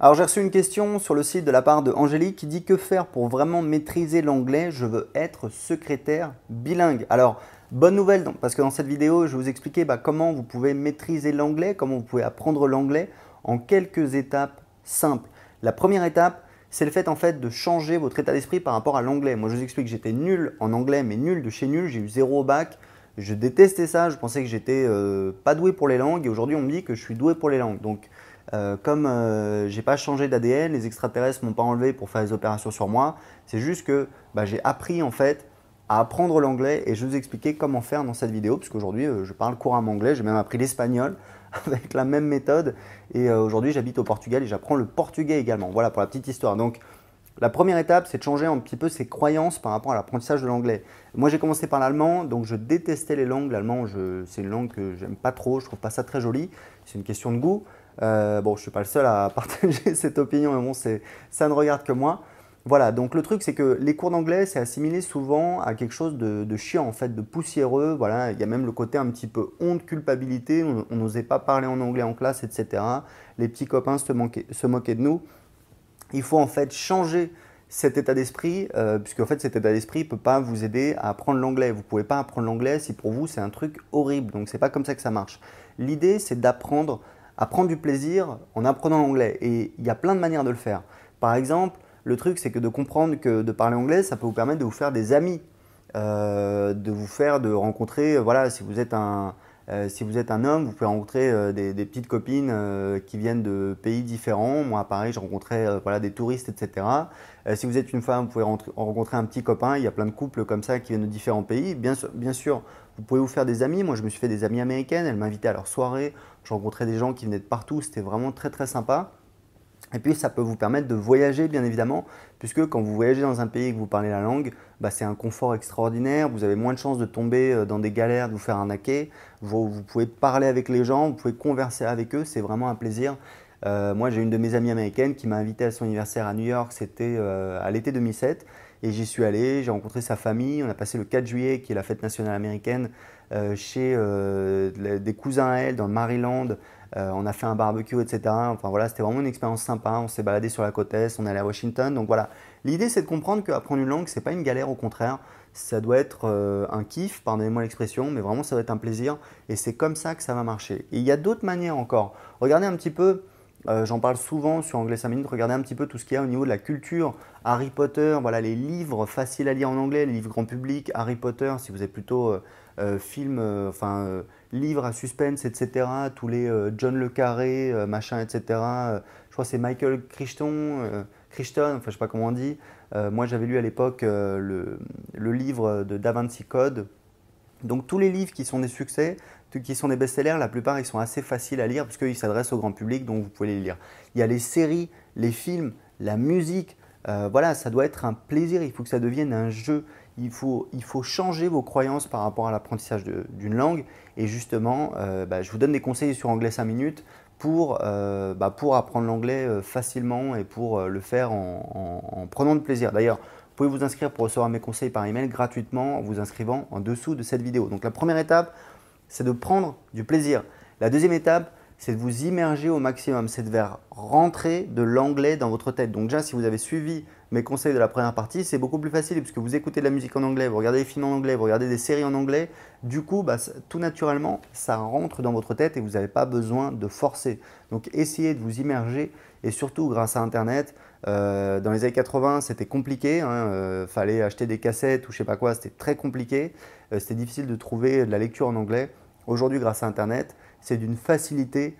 Alors j'ai reçu une question sur le site de la part de Angélique qui dit: que faire pour vraiment maîtriser l'anglais? Je veux être secrétaire bilingue. Alors bonne nouvelle parce que dans cette vidéo je vais vous expliquer comment vous pouvez maîtriser l'anglais, comment vous pouvez apprendre l'anglais en quelques étapes simples. La première étape, c'est le fait en fait de changer votre état d'esprit par rapport à l'anglais. Moi je vous explique que j'étais nul en anglais, mais nul de chez nul, j'ai eu 0 au bac. Je détestais ça, je pensais que j'étais pas doué pour les langues et aujourd'hui on me dit que je suis doué pour les langues. Donc comme j'ai pas changé d'ADN, les extraterrestres m'ont pas enlevé pour faire des opérations sur moi. C'est juste que j'ai appris en fait à apprendre l'anglais et je vais vous expliquer comment faire dans cette vidéo parce qu'aujourd'hui je parle couramment anglais, j'ai même appris l'espagnol avec la même méthode et aujourd'hui j'habite au Portugal et j'apprends le portugais également. Voilà pour la petite histoire. Donc la première étape, c'est de changer un petit peu ses croyances par rapport à l'apprentissage de l'anglais. Moi, j'ai commencé par l'allemand, donc je détestais les langues. L'allemand, c'est une langue que j'aime pas trop, je trouve pas ça très joli. C'est une question de goût. Bon, je suis pas le seul à partager cette opinion, mais bon, ça ne regarde que moi. Voilà, donc le truc, c'est que les cours d'anglais, c'est assimilé souvent à quelque chose de chiant, en fait, de poussiéreux. Voilà, il y a même le côté un petit peu honte, culpabilité. On n'osait pas parler en anglais en classe, etc. Les petits copains se moquaient de nous. Il faut en fait changer cet état d'esprit, puisque en fait cet état d'esprit ne peut pas vous aider à apprendre l'anglais. Vous ne pouvez pas apprendre l'anglais si pour vous c'est un truc horrible. Donc c'est pas comme ça que ça marche. L'idée c'est d'apprendre à prendre du plaisir en apprenant l'anglais. Et il y a plein de manières de le faire. Par exemple, le truc c'est que de comprendre que de parler anglais, ça peut vous permettre de vous faire des amis, de rencontrer, voilà, si vous êtes un homme, vous pouvez rencontrer des petites copines qui viennent de pays différents. Moi, pareil, je rencontrais voilà, des touristes, etc. Si vous êtes une femme, vous pouvez rencontrer un petit copain. Il y a plein de couples comme ça qui viennent de différents pays. Bien sûr, vous pouvez vous faire des amis. Moi, je me suis fait des amies américaines. Elles m'invitaient à leurs soirées. Je rencontrais des gens qui venaient de partout. C'était vraiment très, très sympa. Et puis ça peut vous permettre de voyager bien évidemment, puisque quand vous voyagez dans un pays et que vous parlez la langue, c'est un confort extraordinaire, vous avez moins de chances de tomber dans des galères, de vous faire arnaquer, vous pouvez parler avec les gens, vous pouvez converser avec eux, c'est vraiment un plaisir. Moi j'ai une de mes amies américaines qui m'a invité à son anniversaire à New York, c'était à l'été 2007, et j'y suis allé, j'ai rencontré sa famille, on a passé le 4 juillet qui est la fête nationale américaine chez des cousins à elle dans le Maryland. On a fait un barbecue, etc. Enfin voilà, c'était vraiment une expérience sympa. On s'est baladé sur la côte est, on est allé à Washington. Donc voilà, l'idée c'est de comprendre qu'apprendre une langue, c'est pas une galère, au contraire. Ça doit être un kiff, pardonnez-moi l'expression, mais vraiment ça doit être un plaisir. Et c'est comme ça que ça va marcher. Et il y a d'autres manières encore. Regardez un petit peu, j'en parle souvent sur Anglais 5 minutes, regardez un petit peu tout ce qu'il y a au niveau de la culture. Harry Potter, voilà, les livres faciles à lire en anglais, les livres grand public, Harry Potter, si vous êtes plutôt film, livres à suspense, etc. Tous les John le Carré, machin, etc. Je crois que c'est Michael Crichton, enfin je sais pas comment on dit. Moi j'avais lu à l'époque le livre de Da Vinci Code. Donc tous les livres qui sont des succès, qui sont des best-sellers, la plupart ils sont assez faciles à lire parce qu'ils s'adressent au grand public, donc vous pouvez les lire. Il y a les séries, les films, la musique, voilà, ça doit être un plaisir, il faut que ça devienne un jeu. Il faut changer vos croyances par rapport à l'apprentissage d'une langue. Et justement, je vous donne des conseils sur Anglais 5 minutes pour apprendre l'anglais facilement et pour le faire en prenant de plaisir. D'ailleurs, vous pouvez vous inscrire pour recevoir mes conseils par email gratuitement en vous inscrivant en dessous de cette vidéo. Donc la première étape, c'est de prendre du plaisir. La deuxième étape, c'est de vous immerger au maximum, c'est de faire rentrer de l'anglais dans votre tête. Donc déjà, si vous avez suivi mes conseils de la première partie, c'est beaucoup plus facile puisque vous écoutez de la musique en anglais, vous regardez des films en anglais, vous regardez des séries en anglais. Du coup, tout naturellement, ça rentre dans votre tête et vous n'avez pas besoin de forcer. Donc essayez de vous immerger et surtout grâce à Internet. Dans les années 80, c'était compliqué, fallait acheter des cassettes ou je sais pas quoi, c'était très compliqué. C'était difficile de trouver de la lecture en anglais. Aujourd'hui, grâce à Internet, c'est d'une facilité.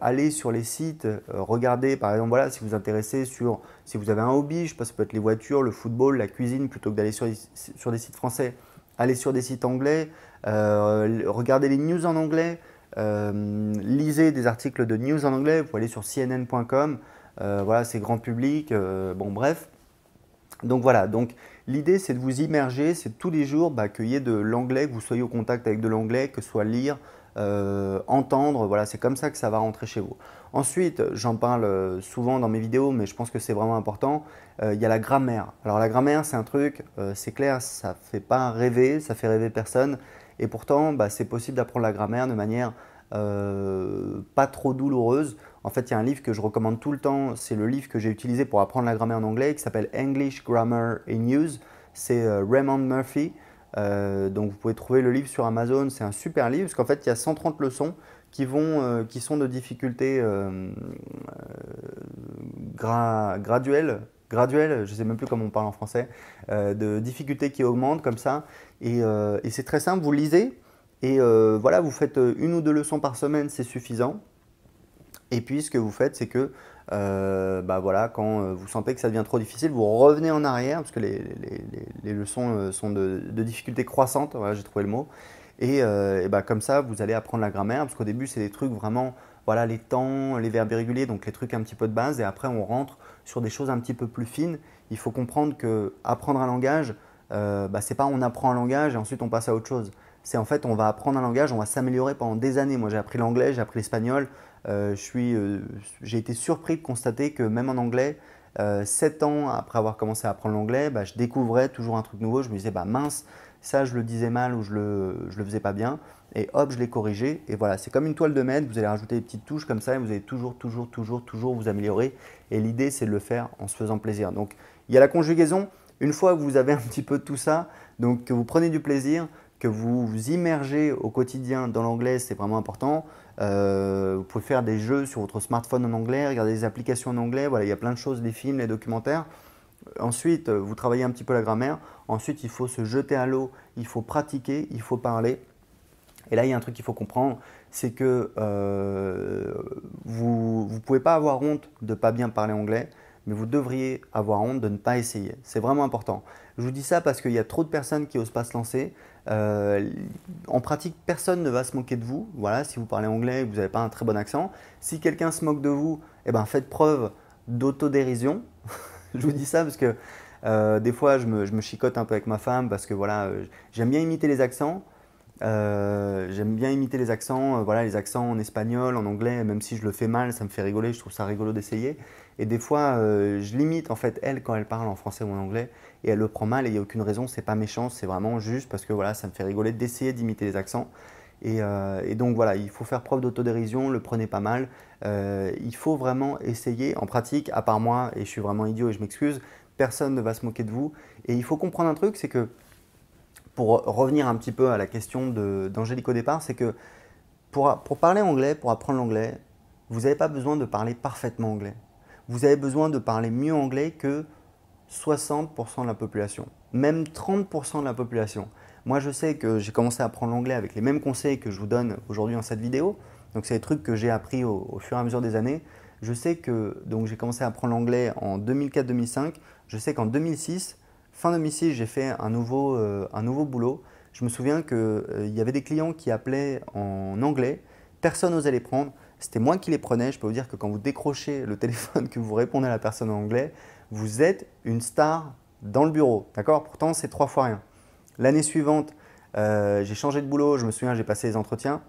Allez sur les sites, regardez par exemple, voilà, si vous vous intéressez si vous avez un hobby, je sais pas, ça peut être les voitures, le football, la cuisine, plutôt que d'aller sur des sites français, allez sur des sites anglais, regardez les news en anglais, lisez des articles de news en anglais, vous pouvez aller sur cnn.com, voilà, c'est grand public, bon bref. Donc voilà, donc l'idée c'est de vous immerger, c'est tous les jours qu'il y ait de l'anglais, que vous soyez au contact avec de l'anglais, que ce soit lire, entendre, voilà, c'est comme ça que ça va rentrer chez vous. Ensuite, j'en parle souvent dans mes vidéos, mais je pense que c'est vraiment important, il y a la grammaire. Alors la grammaire, c'est un truc, c'est clair, ça ne fait pas rêver, ça fait rêver personne, et pourtant, c'est possible d'apprendre la grammaire de manière pas trop douloureuse. En fait, il y a un livre que je recommande tout le temps, c'est le livre que j'ai utilisé pour apprendre la grammaire en anglais, qui s'appelle English Grammar in Use. C'est Raymond Murphy. Donc vous pouvez trouver le livre sur Amazon, c'est un super livre, parce qu'en fait, il y a 130 leçons qui sont de difficulté graduelle, je ne sais même plus comment on parle en français, de difficultés qui augmentent comme ça. Et c'est très simple, vous lisez, et voilà, vous faites une ou deux leçons par semaine, c'est suffisant. Et puis ce que vous faites, c'est que bah voilà, quand vous sentez que ça devient trop difficile, vous revenez en arrière, parce que les leçons sont de difficulté croissante, voilà, j'ai trouvé le mot. Et bah, comme ça, vous allez apprendre la grammaire, parce qu'au début, c'est des trucs vraiment, voilà, les temps, les verbes irréguliers, donc les trucs un petit peu de base, et après, on rentre sur des choses un petit peu plus fines. Il faut comprendre que apprendre un langage, bah, c'est pas on apprend un langage et ensuite on passe à autre chose. C'est en fait, on va apprendre un langage, on va s'améliorer pendant des années. Moi, j'ai appris l'anglais, j'ai appris l'espagnol. J'ai été surpris de constater que même en anglais, 7 ans après avoir commencé à apprendre l'anglais, bah, je découvrais toujours un truc nouveau. Je me disais, bah mince, ça je le disais mal ou je le faisais pas bien. Et hop, je l'ai corrigé. Et voilà, c'est comme une toile de maître, vous allez rajouter des petites touches comme ça et vous allez toujours vous améliorer. Et l'idée, c'est de le faire en se faisant plaisir. Donc, il y a la conjugaison. Une fois que vous avez un petit peu de tout ça, donc que vous prenez du plaisir, que vous vous immergez au quotidien dans l'anglais, c'est vraiment important. Vous pouvez faire des jeux sur votre smartphone en anglais, regarder des applications en anglais. Voilà, il y a plein de choses, les films, les documentaires. Ensuite, vous travaillez un petit peu la grammaire. Ensuite, il faut se jeter à l'eau, il faut pratiquer, il faut parler. Et là, il y a un truc qu'il faut comprendre, c'est que vous ne pouvez pas avoir honte de ne pas bien parler anglais, mais vous devriez avoir honte de ne pas essayer. C'est vraiment important. Je vous dis ça parce qu'il y a trop de personnes qui n'osent pas se lancer. En pratique, personne ne va se moquer de vous. Voilà, si vous parlez anglais et que vous n'avez pas un très bon accent. Si quelqu'un se moque de vous, eh ben, faites preuve d'autodérision. Je vous dis ça parce que des fois, je me chicote un peu avec ma femme parce que voilà, j'aime bien imiter les accents. Voilà, les accents en espagnol, en anglais, même si je le fais mal, ça me fait rigoler, je trouve ça rigolo d'essayer. Et des fois, je limite en fait elle quand elle parle en français ou en anglais, et elle le prend mal et il n'y a aucune raison, c'est pas méchant, c'est vraiment juste parce que voilà, ça me fait rigoler d'essayer d'imiter les accents. Et donc voilà, il faut faire preuve d'autodérision, le prenez pas mal. Il faut vraiment essayer en pratique, à part moi, et je suis vraiment idiot et je m'excuse, personne ne va se moquer de vous. Et il faut comprendre un truc, c'est que pour revenir un petit peu à la question d'Angélique au départ, c'est que pour parler anglais, pour apprendre l'anglais, vous n'avez pas besoin de parler parfaitement anglais. Vous avez besoin de parler mieux anglais que 60% de la population, même 30% de la population. Moi, je sais que j'ai commencé à apprendre l'anglais avec les mêmes conseils que je vous donne aujourd'hui dans cette vidéo. Donc, c'est des trucs que j'ai appris au fur et à mesure des années. Je sais que donc j'ai commencé à apprendre l'anglais en 2004-2005. Je sais qu'en 2006, fin 2006, j'ai fait un nouveau boulot. Je me souviens qu'il y avait des clients qui appelaient en anglais. Personne n'osait les prendre. C'était moi qui les prenais. Je peux vous dire que quand vous décrochez le téléphone, que vous répondez à la personne en anglais, vous êtes une star dans le bureau. D'accord? Pourtant, c'est 3 fois rien. L'année suivante, j'ai changé de boulot. Je me souviens, j'ai passé les entretiens.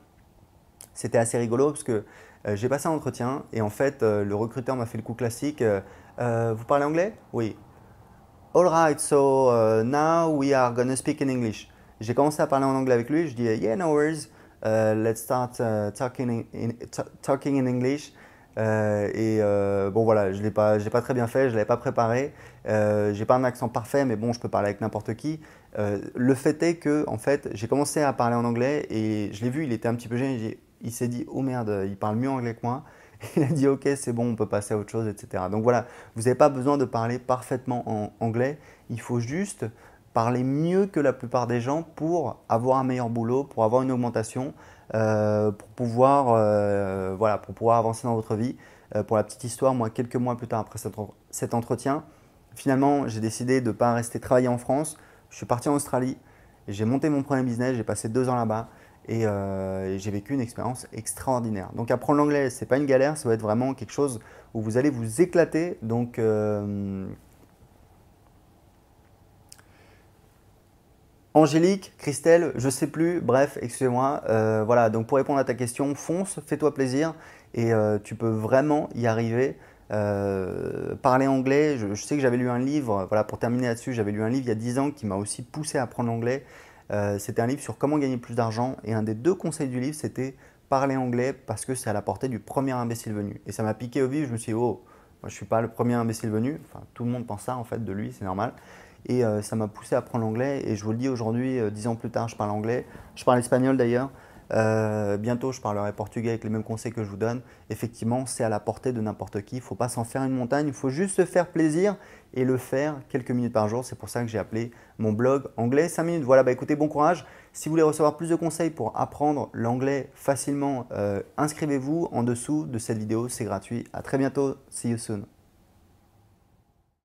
C'était assez rigolo parce que j'ai passé un entretien et en fait, le recruteur m'a fait le coup classique. Vous parlez anglais? Oui. All right, so now we are gonna speak in English. J'ai commencé à parler en anglais avec lui. Je dis, yeah, no worries. Let's start talking in English. Bon voilà, je l'ai pas très bien fait, je l'avais pas préparé. J'ai pas un accent parfait, mais bon, je peux parler avec n'importe qui. Le fait est que en fait, j'ai commencé à parler en anglais et je l'ai vu, il était un petit peu gêné. Il s'est dit, oh merde, il parle mieux anglais que moi. Il a dit, ok, c'est bon, on peut passer à autre chose, etc. Donc voilà, vous n'avez pas besoin de parler parfaitement en anglais. Il faut juste parler mieux que la plupart des gens pour avoir un meilleur boulot, pour avoir une augmentation, voilà, pour pouvoir avancer dans votre vie. Pour la petite histoire, moi, quelques mois plus tard après cet entretien, finalement, j'ai décidé de ne pas rester travailler en France. Je suis parti en Australie, j'ai monté mon premier business, j'ai passé 2 ans là-bas. Et j'ai vécu une expérience extraordinaire. Donc apprendre l'anglais, ce n'est pas une galère, ça va être vraiment quelque chose où vous allez vous éclater. Donc Angélique, Christelle, je ne sais plus, bref, excusez-moi. Voilà, donc pour répondre à ta question, fonce, fais-toi plaisir et tu peux vraiment y arriver. Parler anglais, je sais que j'avais lu un livre, voilà, pour terminer là-dessus, j'avais lu un livre il y a 10 ans qui m'a aussi poussé à apprendre l'anglais. C'était un livre sur comment gagner plus d'argent et un des 2 conseils du livre, c'était parler anglais parce que c'est à la portée du premier imbécile venu. Et ça m'a piqué au vif, je me suis dit, oh, moi je suis pas le premier imbécile venu, enfin tout le monde pense ça en fait de lui, c'est normal. Et ça m'a poussé à apprendre l'anglais et je vous le dis aujourd'hui, 10 ans plus tard, je parle anglais, je parle espagnol d'ailleurs. Bientôt, je parlerai portugais avec les mêmes conseils que je vous donne. Effectivement, c'est à la portée de n'importe qui. Il ne faut pas s'en faire une montagne. Il faut juste se faire plaisir et le faire quelques minutes par jour. C'est pour ça que j'ai appelé mon blog Anglais 5 minutes. Voilà, bah écoutez, bon courage. Si vous voulez recevoir plus de conseils pour apprendre l'anglais facilement, inscrivez-vous en dessous de cette vidéo. C'est gratuit. À très bientôt. See you soon.